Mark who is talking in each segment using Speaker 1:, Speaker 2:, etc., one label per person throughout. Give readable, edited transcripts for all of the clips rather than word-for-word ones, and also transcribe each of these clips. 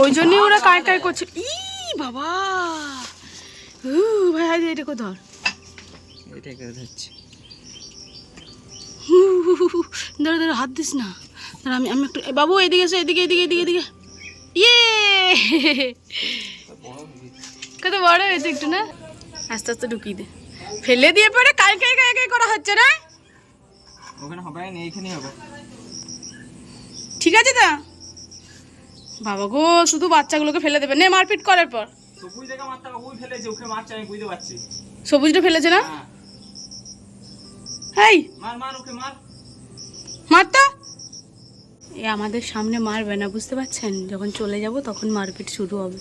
Speaker 1: ওই জন্যই ওরা কায় কায় করছে। ই বাবা ভাই আজ এটাকে ধর,
Speaker 2: এটাকে ধরছি।
Speaker 1: ধর ধর, হাত দিস না। ধর আমি আমি একটু, বাবু এদিকে এসো, এদিকে এদিকে এদিকে এদিকে। ইয়ে কত বড় হয়েছে একটু না। আস্তে আস্তে ঢুকিয়ে দে, ফেলে দিয়ে পরে কায় কায় কায় কায় করা হচ্ছে না।
Speaker 2: ওখানে হবে না, এইখানেই হবে।
Speaker 1: ঠিক আছে তা বাবা গো, শুধু বাচ্চাগুলোকে ফেলে দেবে। নে মারপিট করার পর।
Speaker 2: সবুজ দেখা মারতে হবে, ওই ফেলেছে, ওকে মারছে, আমি বুঝতে পারছি।
Speaker 1: সবুজটা ফেলেছে না?
Speaker 2: হ্যাঁ
Speaker 1: এই
Speaker 2: মার মার, ওকে মার,
Speaker 1: মারতা। এ আমাদের সামনে মারবে না, বুঝতে পারছেন? যখন চলে যাব তখন মারপিট শুরু হবে।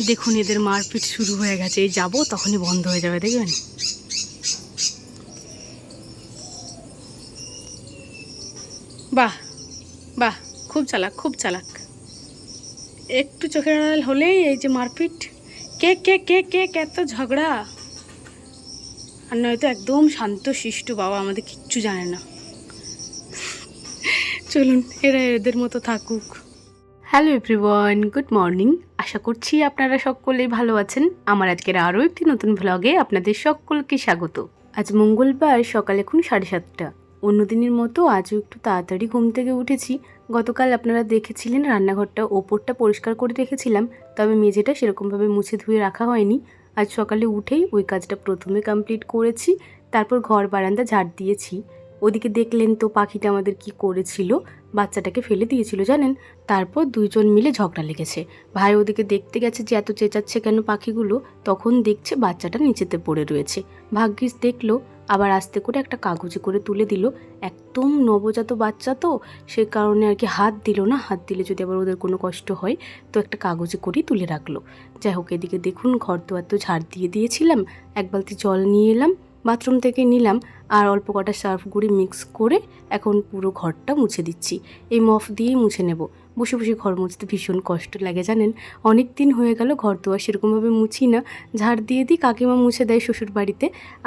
Speaker 1: দেখুন এদের মারপিট শুরু হয়ে গেছে, এই যাবো তখনই বন্ধ হয়ে যাবে, দেখবেন। বাহ বাহ, খুব চালাক খুব চালাক। একটু চোখের আড়াল হলেই এই যে মারপিট, কে কে কে কে এত ঝগড়া। আর নয়তো একদম শান্ত শিষ্ট বাবা, আমাদের কিচ্ছু জানে না। চলুন এরা এদের মতো থাকুক। Hello everyone, good morning. আশা করছি আপনারা সকলেই ভালো আছেন। আমার আজকের আরও একটি নতুন ভ্লগে আপনাদের সকলকে স্বাগত। আজ মঙ্গলবার, সকাল এখন 7:30। অন্যদিনের মতো আজও একটু তাড়াতাড়ি ঘুম থেকে উঠেছি। গতকাল আপনারা দেখেছিলেন রান্নাঘরটা ওপরটা পরিষ্কার করে রেখেছিলাম, তবে মেঝেটা সেরকমভাবে মুছে ধুয়ে রাখা হয়নি। আজ সকালে উঠেই ওই কাজটা প্রথমে কমপ্লিট করেছি, তারপর ঘর বারান্দা ঝাড় দিয়েছি। ওদিকে দেখলেন তো পাখিটা আমাদের কি করেছিল, বাচ্চাটাকে ফেলে দিয়েছিল জানেন। তারপর দুইজন মিলে ঝগড়া লেগেছে। ভাই ওদিকে দেখতে গেছে যে এত চেঁচাচ্ছে কেন পাখিগুলো, তখন দেখছে বাচ্চাটা নিচেতে পড়ে রয়েছে। ভাগ্যিস দেখলো, আবার আস্তে করে একটা কাগজে করে তুলে দিল। একদম নবজাত বাচ্চা তো, সে কারণে আর কি হাত দিল না, হাত দিলে যদি আবার ওদের কোনো কষ্ট হয়, তো একটা কাগজে করেই তুলে রাখলো। যাই হোক, এদিকে দেখুন ঘর দুয়ার তো ঝাড় দিয়ে দিয়েছিলাম, এক বালতি জল নিয়ে এলাম, বাথরুম থেকে নিলাম, আর অল্প কটা সার্ফ গুঁড়ি মিক্স করে এখন পুরো ঘরটা মুছে দিচ্ছি। এই মফ দিয়েই মুছে নেব। বসে বসে ঘর মুছতে ভীষণ কষ্ট লাগে জানেন। অনেক দিন হয়ে গেল ঘর দুয়ার সেরকমভাবে মুছি না, ঝাড় দিয়ে দিই, কাকিমা মুছে দেয় শ্বশুর বাড়িতে,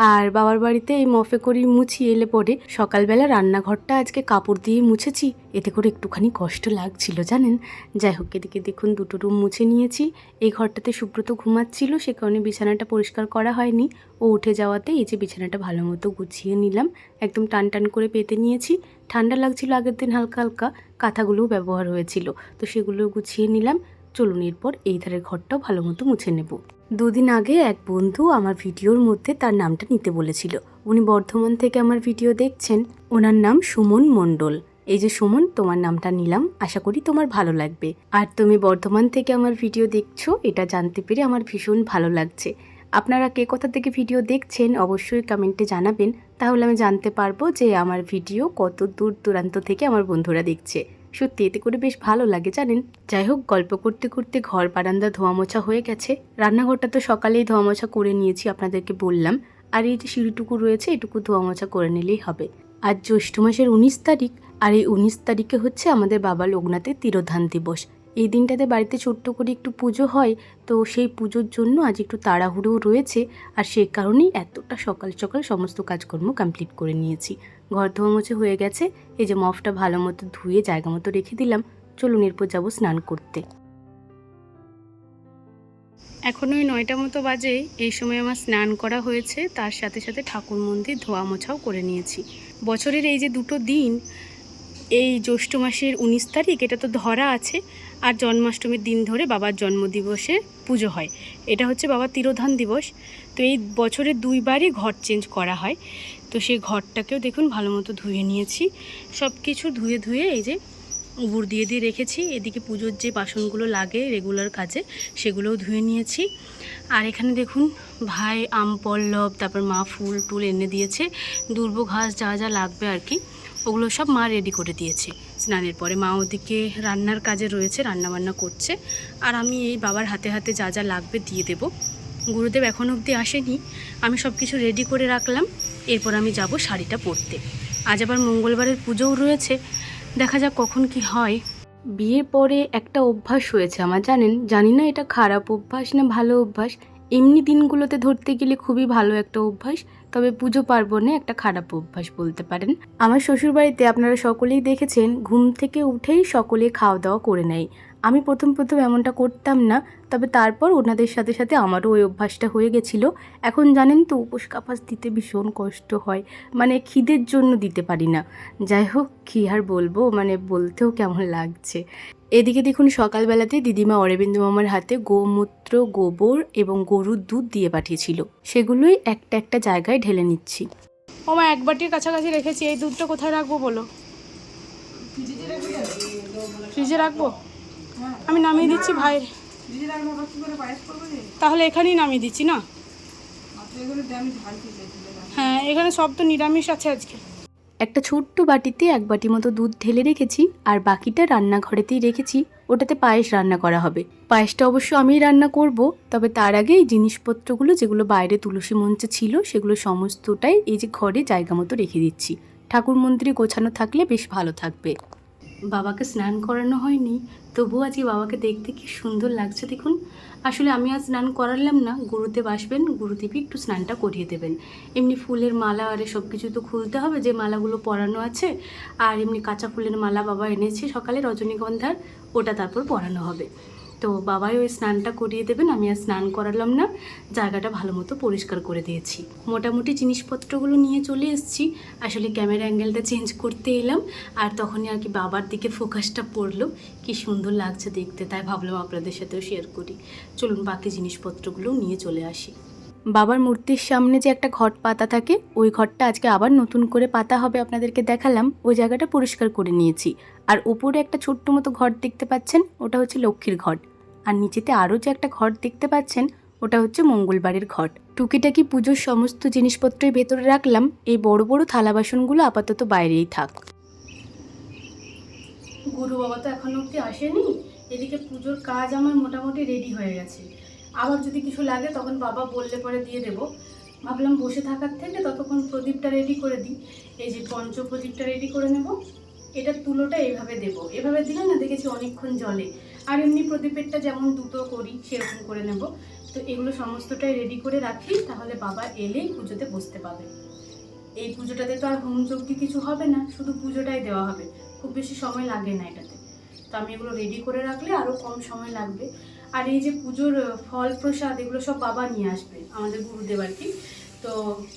Speaker 1: আর বাবার বাড়িতে এই মফে করেই মুছি। এলে পরে সকালবেলা রান্নাঘরটা আজকে কাপড় দিয়ে মুছেছি, এতে করে একটুখানি কষ্ট লাগছিল জানেন। যাই হোক, এদিকে দেখুন দুটো রুম মুছে নিয়েছি। এই ঘরটাতে সুব্রত ঘুমাচ্ছিল, সে কারণে বিছানাটা পরিষ্কার করা হয়নি। ও উঠে যাওয়াতে এই যে বিছানাটা ভালো মতো গুছিয়ে নিলাম, একদম টান টান করে পেতে নিয়েছি। ঠান্ডা লাগছিল আগের দিন, হালকা হালকা কাঁথাগুলোও ব্যবহার হয়েছিল, তো সেগুলো গুছিয়ে নিলাম। চলুন এরপর এই ধারের ঘরটাও ভালো মতো মুছে নেব। দুদিন আগে এক বন্ধু আমার ভিডিওর মধ্যে তার নামটা নিতে বলেছিল। উনি বর্ধমান থেকে আমার ভিডিও দেখছেন, ওনার নাম সুমন মণ্ডল। এই যে সুমন, তোমার নামটা নিলাম, আশা করি তোমার ভালো লাগবে। আর তুমি বর্ধমান থেকে আমার ভিডিও দেখছো, এটা জানতে পেরে আমার ভীষণ ভালো লাগছে। আপনারা কে কোথা থেকে ভিডিও দেখছেন অবশ্যই কমেন্টে জানাবেন, তাহলে আমি জানতে পারবো যে আমার ভিডিও কত দূর দূরান্ত থেকে আমার বন্ধুরা দেখছে। সত্যি এতে করে বেশ ভালো লাগে জানেন। যাই হোক, গল্প করতে করতে ঘর বারান্দা ধোয়া মোছা হয়ে গেছে। রান্নাঘরটা তো সকালেই ধোয়া মোছা করে নিয়েছি, আপনাদেরকে বললাম। আর এই যে সিঁড়িটুকু রয়েছে, এটুকু ধোয়া মোছা করে নিলেই হবে। আজ জ্যৈষ্ঠ মাসের 19 তারিখ, আর এই 19 তারিখে হচ্ছে আমাদের বাবা লোকনাথের তিরোধান দিবস। এই দিনটাতে বাড়িতে ছোট্ট করে একটু পুজো হয়, তো সেই পুজোর জন্য আজ একটু তাড়াহুড়োও রয়েছে, আর সেই কারণেই এতটা সকাল সকাল সমস্ত কাজকর্ম কমপ্লিট করে নিয়েছি। ঘর ধোয়া মুছে হয়ে গেছে, এই যে মফটা ভালো মতো ধুয়ে জায়গা মতো রেখে দিলাম। চলুন এরপর যাবো স্নান করতে। এখন ওই 9টা মতো বাজে, এই সময় আমার স্নান করা হয়েছে, তার সাথে সাথে ঠাকুর মন্দির ধোয়া মোছাও করে নিয়েছি। বছরের এই যে দুটো দিন, এই জ্যৈষ্ঠ মাসের 19 তারিখ এটা তো ধরা আছে, আর জন্মাষ্টমীর দিন ধরে বাবার জন্মদিবসে পুজো হয়। এটা হচ্ছে বাবার তিরোধান দিবস। তো এই বছরে দুইবারই ঘর চেঞ্জ করা হয়, তো সেই ঘরটাকেও দেখুন ভালো মতো ধুয়ে নিয়েছি। সব কিছু ধুয়ে ধুয়ে এই যে উবুর দিয়ে দিয়ে রেখেছি। এদিকে পুজোর যে বাসনগুলো লাগে রেগুলার কাজে, সেগুলোও ধুয়ে নিয়েছি। আর এখানে দেখুন ভাই আম পল্লব, তারপর মা ফুল টুল এনে দিয়েছে, দুর্ব ঘাস যা যা লাগবে আর কি, ওগুলো সব মা রেডি করে দিয়েছে। স্নানের পরে মা ওদিকে রান্নার কাজে রয়েছে, রান্নাবান্না করছে, আর আমি এই বাবার হাতে হাতে যা যা লাগবে দিয়ে দেব। গুরুদেব এখন অবধি আসেনি, আমি সব কিছু রেডি করে রাখলাম। এরপর আমি যাব শাড়িটা পরতে। আজ আবার মঙ্গলবারের পুজোও রয়েছে, দেখা যাক কখন কি হয়। বিয়ের পরে একটা অভ্যাস হয়েছে আমার জানেন, জানি না এটা খারাপ অভ্যাস না ভালো অভ্যাস। এমনি দিনগুলোতে ধরতে গেলে খুবই ভালো একটা অভ্যাস, তবে পুজো পার্বণে একটা খারাপ অভ্যাস বলতে পারেন। আমার শ্বশুরবাড়িতে আপনারা সকলেই দেখেছেন ঘুম থেকে উঠেই সকলে খাওয়া দাওয়া করে নেয়। আমি প্রথম এমনটা করতাম না, তবে তারপর ওনাদের সাথে সাথে আমারও ওই অভ্যাসটা হয়ে গেছিলো। এখন জানেন তো উপোস কাপাস দিতে ভীষণ কষ্ট হয়, মানে খিদের জন্য দিতে পারি না। যাই হোক, কী আর বলবো, মানে বলতেও কেমন লাগছে। এদিকে দেখুন সকালবেলাতে দিদিমা অরবিন্দ মামার হাতে গোমূত্র, গোবর এবং গরুর দুধ দিয়ে পাঠিয়েছিল, সেগুলোই একটা একটা জায়গায় ঢেলে নিচ্ছি।
Speaker 3: ও মা, এক বাটির কাছাকাছি রেখেছি। এই দুধটা কোথায় রাখবো বলো? ফ্রিজে রাখবো? আমি নামিয়ে দিচ্ছি ভাইয়ের। তাহলে এখানেই নামিয়ে দিচ্ছি না? হ্যাঁ, এখানে সব তো নিরামিষ আছে আজকে।
Speaker 1: একটা ছোট্ট বাটিতে এক বাটি মতো দুধ ঢেলে রেখেছি, আর বাকিটা রান্নাঘরেতেই রেখেছি। ওটাতে পায়েস রান্না করা হবে। পায়েসটা অবশ্য আমিই রান্না করব, তবে তার আগে এই জিনিসপত্রগুলো যেগুলো বাইরে তুলসী মঞ্চে ছিল সেগুলো সমস্তটাই এই যে ঘরে জায়গা মতো রেখে দিচ্ছি। ঠাকুর মন্দিরে গোছানো থাকলে বেশ ভালো থাকবে। বাবাকে স্নান করানো হয়নি, তবুও আজকে বাবাকে দেখতে কি সুন্দর লাগছে দেখুন। আসলে আমি আজ স্নান করালাম না, গুরুদেব আসবেন, গুরুদেবই একটু স্নানটা করিয়ে দেবেন। এমনি ফুলের মালা আর সব কিছু তো খুলতে হবে, যে মালাগুলো পরানো আছে। আর এমনি কাঁচা ফুলের মালা বাবা এনেছে সকালে রজনীগন্ধার, ওটা তারপর পরানো হবে। তো বাবাই ওই স্নানটা করিয়ে দেবেন, আমি আর স্নান করালাম না। জায়গাটা ভালো মতো পরিষ্কার করে দিয়েছি। মোটামুটি জিনিসপত্রগুলো নিয়ে চলে এসেছি। আসলে ক্যামেরা অ্যাঙ্গেলটা চেঞ্জ করতে এলাম, আর তখনই আর কি বাবার দিকে ফোকাসটা পড়লো। কি সুন্দর লাগছে দেখতে, তাই ভাবলাম আপনাদের সাথেও শেয়ার করি। চলুন বাকি জিনিসপত্রগুলো নিয়ে চলে আসি। বাবার মূর্তির সামনে যে একটা ঘট পাতা থাকে, ওই ঘরটা আজকে আবার নতুন করে পাতা হবে, আপনাদেরকে দেখালাম। ওই জায়গাটা পরিষ্কার করে নিয়েছি। আর ওপরে একটা ছোট্ট মতো ঘর দেখতে পাচ্ছেন, ওটা হচ্ছে লক্ষ্মীর ঘট। আর নিচেতে আরও যে একটা ঘর দেখতে পাচ্ছেন, ওটা হচ্ছে মঙ্গলবারের ঘট। টুকিটাকি পুজোর সমস্ত জিনিসপত্রই ভেতরে রাখলাম। এই বড় বড় থালা বাসনগুলো আপাতত বাইরেই থাক। গুরু বাবা তো এখনো অব্দি আসেনি। এদিকে পুজোর কাজ আমার মোটামুটি রেডি হয়ে গেছে। আবার যদি কিছু লাগে তখন বাবা বললে পরে দিয়ে দেবো। ভাবলাম বসে থাকার থেকে ততক্ষণ প্রদীপটা রেডি করে দিই। এই যে পঞ্চ প্রদীপটা রেডি করে নেব। এটার তুলোটা এইভাবে দেবো, এভাবে দিলে না দেখেছি অনেকক্ষণ জ্বলে। আর এমনি প্রদীপেরটা যেমন দুটো করি সেরকম করে নেব। তো এগুলো সমস্তটাই রেডি করে রাখি, তাহলে বাবা এলেই পুজোতে বসতে পাবে। এই পুজোটাতে তো আর হোম যজ্ঞ কিছু হবে না, শুধু পুজোটাই দেওয়া হবে। খুব বেশি সময় লাগে না এটাতে। তো আমি এগুলো রেডি করে রাখলে আরও কম সময় লাগবে। আর এই যে পুজোর ফল প্রসাদ এগুলো সব বাবা নিয়ে আসবে, আমাদের গুরুদেব আর কি। তো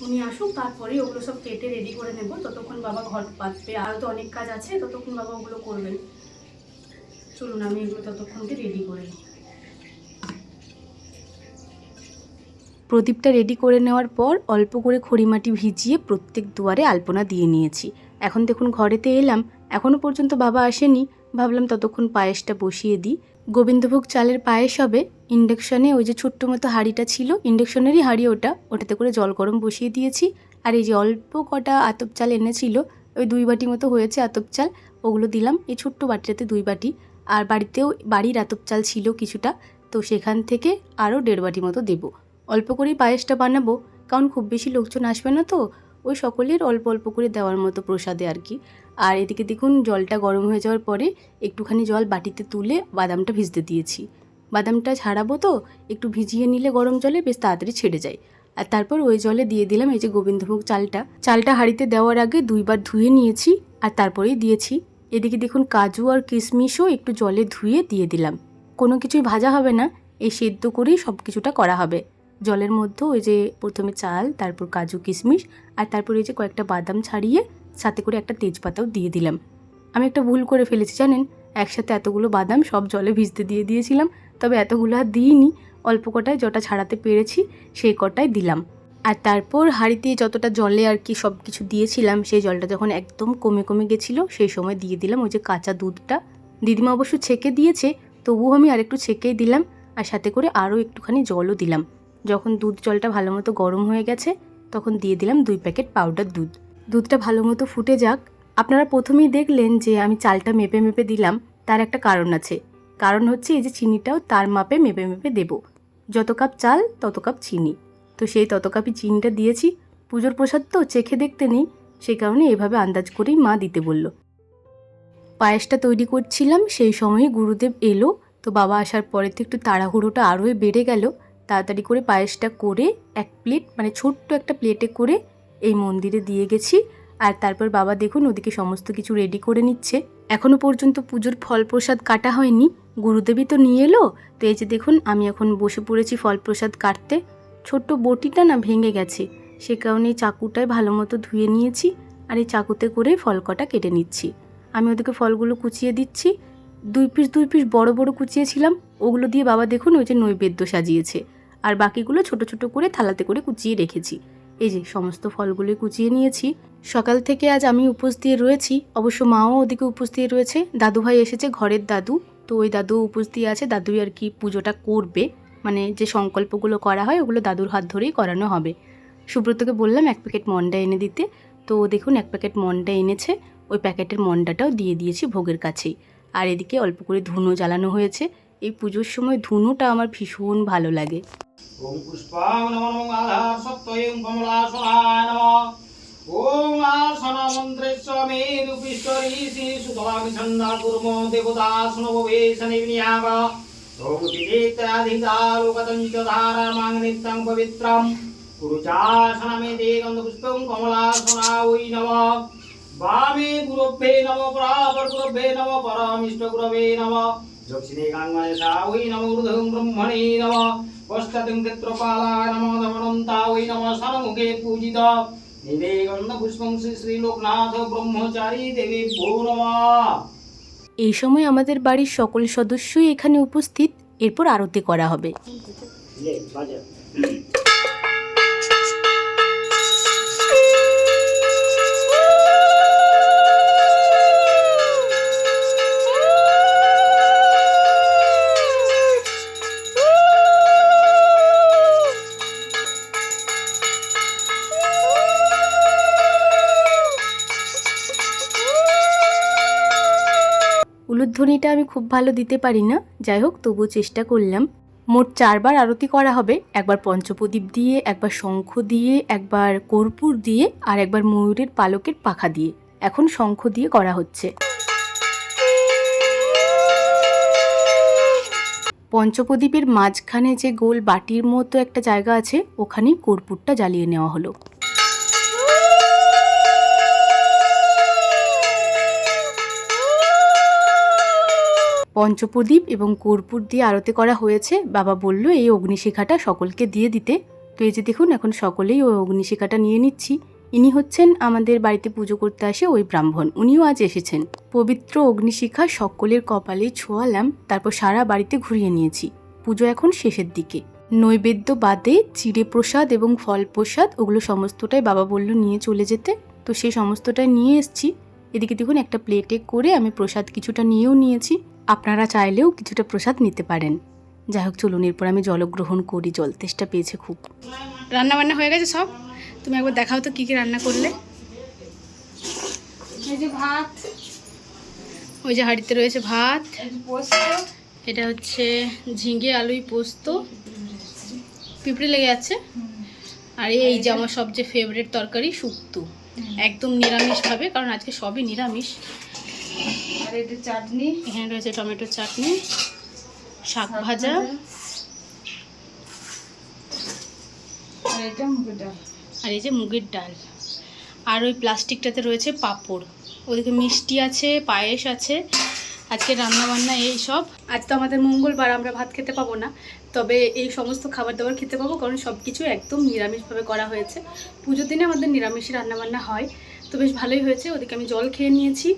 Speaker 1: উনি আসুক, তারপরেই ওগুলো সব কেটে রেডি করে নেব। ততক্ষণ বাবা ঘট পাতবে, আরও তো অনেক কাজ আছে, ততক্ষণ বাবা ওগুলো করবেন। চলুন আমি এগুলো ততক্ষণকে রেডি করে নিই। প্রদীপটা রেডি করে নেওয়ার পর অল্প করে খড়িমাটি ভিজিয়ে প্রত্যেক দুয়ারে আলপনা দিয়ে নিয়েছি। এখন দেখুন ঘরেতে এলাম, এখনও পর্যন্ত বাবা আসেনি। ভাবলাম ততক্ষণ পায়েসটা বসিয়ে দিই। গোবিন্দভোগ চালের পায়েস হবে। ইন্ডাকশানে ওই যে ছোট্ট মতো হাঁড়িটা ছিল, ইন্ডাকশনেরই হাঁড়ি ওটাতে করে জল গরম বসিয়ে দিয়েছি। আর এই যে অল্প কটা আতপ চাল এনেছিল, ওই 2 বাটি মতো হয়েছে আতপ চাল, ওগুলো দিলাম এই ছোট্ট বাটিটাতে 2 বাটি। আর বাড়ির আতপ চাল ছিল কিছুটা, তো সেখান থেকে আরও 1.5 বাটি মতো দেবো। অল্প করেই পায়েসটা বানাবো, কারণ খুব বেশি লোকজন আসবে না, তো ওই সকলের অল্প অল্প করে দেওয়ার মতো প্রসাদে আর কি। আর এদিকে দেখুন জলটা গরম হয়ে যাওয়ার পরে একটুখানি জল বাটিতে তুলে বাদামটা ভিজতে দিয়েছি। বাদামটা ছাড়াবো, তো একটু ভিজিয়ে নিলে গরম জলে বেশ তাড়াতাড়ি ছেড়ে যায়। আর তারপর ওই জলে দিয়ে দিলাম এই যে গোবিন্দভোগ চালটা হাঁড়িতে দেওয়ার আগে 2 বার ধুয়ে নিয়েছি, আর তারপরেই দিয়েছি। এদিকে দেখুন কাজু আর কিশমিশও একটু জলে ধুয়ে দিয়ে দিলাম। কোনো কিছুই ভাজা হবে না, এই সেদ্ধ করেই সব কিছুটা করা হবে। জলের মধ্যে ওই যে প্রথমে চাল, তারপর কাজু কিশমিশ, আর তারপর এই যে কয়েকটা বাদাম ছাড়িয়ে সাথে করে একটা তেজপাতাও দিয়ে দিলাম। আমি একটা ভুল করে ফেলেছি জানেন, একসাথে এতগুলো বাদাম সব জলে ভিজতে দিয়ে দিয়েছিলাম, তবে এতগুলো আর দিইনি। অল্প কটায় যটা ছাড়াতে পেরেছি সেই কটায় দিলাম। আর তারপর হাঁড়িতে যতটা জলে আর কি সব কিছু দিয়েছিলাম, সেই জলটা যখন একদম কমে কমে গেছিলো, সেই সময় দিয়ে দিলাম ওই যে কাঁচা দুধটা। দিদিমা অবশ্য ছেঁকে দিয়েছে, তবুও আমি আরেকটু ছেঁকেই দিলাম, আর সাথে করে আরও একটুখানি জলও দিলাম। যখন জলটা ভালো মতো গরম হয়ে গেছে, তখন দিয়ে দিলাম 2 প্যাকেট পাউডার দুধ। দুধটা ভালো মতো ফুটে যাক। আপনারা প্রথমেই দেখলেন যে আমি চালটা মেপে মেপে দিলাম, তার একটা কারণ আছে। কারণ হচ্ছে এই যে চিনিটাও তার মাপে মেপে মেপে দেব। যত কাপ চাল তত কাপ চিনি, তো সেই তত কাপই চিনিটা দিয়েছি। পুজোর প্রসাদ তো চেখে দেখতে নেই, সেই কারণে এভাবে আন্দাজ করেই মা দিতে বলল। পায়েসটা তৈরি করছিলাম, সেই সময়ই গুরুদেব এলো। তো বাবা আসার পরে তো একটু তাড়াহুড়োটা আরোই বেড়ে গেল। তাড়াতাড়ি করে পায়েসটা করে এক প্লেট মানে ছোট্ট একটা প্লেটে করে এই মন্দিরে দিয়ে গেছি। আর তারপর বাবা দেখুন ওদিকে সমস্ত কিছু রেডি করে নিচ্ছে। এখনও পর্যন্ত পুজোর ফল প্রসাদ কাটা হয়নি, গুরুদেবী তো নিয়ে এলো। তো এই যে দেখুন আমি এখন বসে পড়েছি ফল প্রসাদ কাটতে। ছোট্ট বটিটা না ভেঙে গেছে, সে কারণে এই চাকুটায় ভালো মতো ধুয়ে নিয়েছি আর এই চাকুতে করে ফল কটা কেটে নিচ্ছি। আমি ওদিকে ফলগুলো কুচিয়ে দিচ্ছি। দুই পিস বড় বড় কুচিয়েছিলাম, ওগুলো দিয়ে বাবা দেখুন ওই যে নৈবেদ্য সাজিয়েছে। আর বাকিগুলো ছোট ছোট করে থালাতে করে কুচিয়ে রেখেছি। এই যে সমস্ত ফলগুলোই কুচিয়ে নিয়েছি। সকাল থেকে আজ আমি উপোস দিয়ে রয়েছি, অবশ্য মাও ওদিকে উপোস দিয়ে রয়েছে। দাদুভাই এসেছে, ঘরের দাদু, তো ওই দাদু উপোস দিয়ে আছে। দাদুই আর কি পুজোটা করবে, মানে যে সংকল্পগুলো করা হয় ওগুলো দাদুর হাত ধরেই করানো হবে। সুব্রতকে বললাম এক প্যাকেট মন্ডা এনে দিতে, তো দেখুন এক প্যাকেট মন্ডা এনেছে। ওই প্যাকেটের মন্ডাটাও দিয়ে দিয়েছি ভোগের কাছেই। আর এদিকে অল্প করে ধুনো জ্বালানো হয়েছে। এই পুজোর সময় ধুনোটা আমার ভীষণ ভালো লাগে।
Speaker 4: ওম পুষ্পাং নমঃ আধার সত্যয়ং কমলাসনায় নমঃ। ওম আসনা মন্ত্রেশ্ব মেরুপিষ্টরীষি সুতলাং ছন্দা কুর্ম দেবদাসনববেশনে বিনিয়াগ। ওম তিতিত্রাধিকালোকতঞ্চ ধারামাং নিত্যং পবিত্রম গুরুচাসনমেতে গন্ধপুষ্পং কমলাসনা ওই নমঃ। বামে গুরুভ্যে নমঃ পরাপর গুরুভ্যে নমঃ পরমিষ্ট গুরবে নমঃ। দক্ষিণে গাঙ্গনেশা ওই নমঃ ঊর্ধ্বং ব্রহ্মণে নমঃ। পশ্চাৎ ক্ষেত্রপালায় নমঃ দমনন্তা ওই নমঃ। সন্মুখে পূজিত নিদে গন্ধপুষ্পং শ্রী শ্রী লোকনাথ ব্রহ্মচারী দেবীভ্যো নমঃ।
Speaker 1: এই সময় আমাদের বাড়ির সকল সদস্যই এখানে উপস্থিত। এরপর আরতি করা হবে। উলুধ্বনিটা আমি খুব ভালো দিতে পারি না, যাই হোক তবুও চেষ্টা করলাম। মোট 4 বার আরতি করা হবে, একবার পঞ্চপ্রদীপ দিয়ে, একবার শঙ্খ দিয়ে, একবার কর্পূর দিয়ে, আর একবার ময়ূরের পালকের পাখা দিয়ে। এখন শঙ্খ দিয়ে করা হচ্ছে। পঞ্চপ্রদীপের মাঝখানে যে গোল বাটির মতো একটা জায়গা আছে, ওখানেই কর্পূরটা জ্বালিয়ে নেওয়া হলো। পঞ্চপ্রদীপ এবং কর্পূর দিয়ে আরতি করা হয়েছে। বাবা বলল এই অগ্নিশিখাটা সকলকে দিয়ে দিতে। তো এই যে দেখুন এখন সকলেই ওই অগ্নিশিখাটা নিয়ে নিচ্ছি। ইনি হচ্ছেন আমাদের বাড়িতে পুজো করতে আসে ওই ব্রাহ্মণ, উনিও আজ এসেছেন। পবিত্র অগ্নিশিখা সকলের কপালে ছোঁয়ালাম, তারপর সারা বাড়িতে ঘুরিয়ে নিয়েছি। পুজো এখন শেষের দিকে। নৈবেদ্য বাদে চিড়ে প্রসাদ এবং ফল প্রসাদ ওগুলো সমস্তটাই বাবা বলল নিয়ে চলে যেতে, তো সেই সমস্তটাই নিয়ে এসছি। এদিকে দেখুন একটা প্লেটে করে আমি প্রসাদ কিছুটা নিয়েও নিয়েছি। আপনারা চাইলেও কিছুটা প্রসাদ নিতে পারেন। যাই হোক চলুন এরপর আমি জলগ্রহণ করি, জল তেষ্টা পেয়েছে খুব।
Speaker 3: রান্না বান্না হয়ে গেছে সব? তুমি একবার দেখাও তো কী কী রান্না করলে।
Speaker 5: এই যে ভাত,
Speaker 3: ওই যে হাঁড়িতে রয়েছে ভাত,
Speaker 5: এই যে পোস্ত,
Speaker 3: এটা হচ্ছে ঝিঙে আলুই পোস্ত, পিঁপড়ে লেগে যাচ্ছে। আর এই যে আমার সবচেয়ে ফেভারিট তরকারি শুক্তো, একদম নিরামিষভাবে, কারণ আজকে সবই নিরামিষ।
Speaker 5: আর এটা চাটনি,
Speaker 3: এখানে রয়েছে টমেটোর চাটনি, শাক ভাজা,
Speaker 5: আর এটা মুগের ডাল।
Speaker 3: আর এই যে মুগের ডাল। আর ওই প্লাস্টিকটাতে রয়েছে পাঁপড়, ওদিকে মিষ্টি আছে, পায়েস আছে। আজকে রান্নাবান্না এই সব। আজ তো আমাদের মঙ্গলবার, আমরা ভাত খেতে পাবো না, তবে এই সমস্ত খাবার দাবার খেতে পাবো, কারণ সব কিছু একদম নিরামিষভাবে করা হয়েছে। পুজোর দিনে আমাদের নিরামিষই রান্নাবান্না হয়, তো বেশ ভালোই হয়েছে। ওদিকে আমি জল খেয়ে নিয়েছি।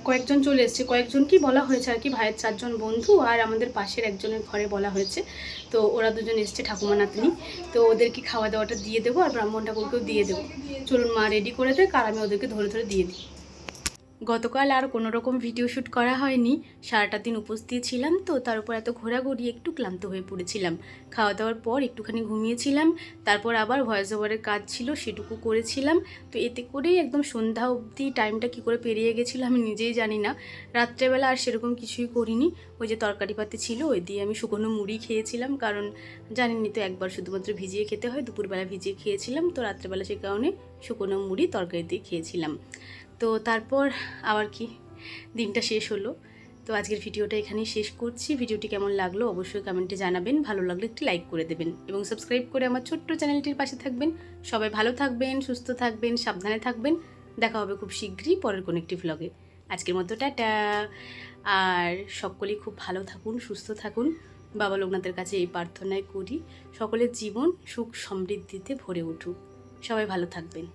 Speaker 3: কয়েকজন চলে এসছে, কয়েকজন কি বলা হয়েছে আর কি, ভাইয়ের 4 জন বন্ধু আর আমাদের পাশের একজনের ঘরে বলা হয়েছে। তো ওরা দুজন এসছে, ঠাকুমা নাতনি, তো ওদেরকে খাওয়া দাওয়াটা দিয়ে দেবো আর ব্রাহ্মণ ঠাকুরকেও দিয়ে দেবো। চলুন মা রেডি করে দেয়, আর আমি ওদেরকে ধরে ধরে দিয়ে দিই। গতকাল আর কোনো রকম ভিডিও শ্যুট করা হয়নি, সারাটা দিন উপস্থিত ছিলাম, তো তার উপর এত ঘোরাঘুরি একটু ক্লান্ত হয়ে পড়েছিলাম। খাওয়া দাওয়ার পর একটুখানি ঘুমিয়েছিলাম, তারপর আবার ভয়েস ওভারের কাজ ছিল সেটুকু করেছিলাম। তো এতে করেই একদম সন্ধ্যা অবধি টাইমটা কী করে পেরিয়ে গেছিলো আমি নিজেই জানি না। রাত্রেবেলা আর সেরকম কিছুই করিনি, ওই যে তরকারি পাতি ছিল ওই দিয়ে আমি শুকনো মুড়ি খেয়েছিলাম, কারণ জানেনই তো একবার শুধুমাত্র ভিজিয়ে খেতে হয়, দুপুরবেলা ভিজিয়ে খেয়েছিলাম, তো রাত্রেবেলা সে কারণে শুকনো মুড়ি তরকারি দিয়ে খেয়েছিলাম। তো তারপর আবার কি দিনটা শেষ হলো।
Speaker 1: তো আজকের ভিডিওটা এখানেই শেষ করছি। ভিডিওটি কেমন লাগলো অবশ্যই কমেন্টে জানাবেন, ভালো লাগলে একটি লাইক করে দেবেন এবং সাবস্ক্রাইব করে আমার ছোট্ট চ্যানেলটির পাশে থাকবেন। সবাই ভালো থাকবেন, সুস্থ থাকবেন, সাবধানে থাকবেন। দেখা হবে খুব শীঘ্রই পরের কোনো একটি ভ্লগে। আজকের মতো টাটা। আর সকলেই খুব ভালো থাকুন, সুস্থ থাকুন। বাবা লোকনাথের কাছে এই প্রার্থনাই করি, সকলের জীবন সুখ সমৃদ্ধিতে ভরে উঠুক। সবাই ভালো থাকবেন।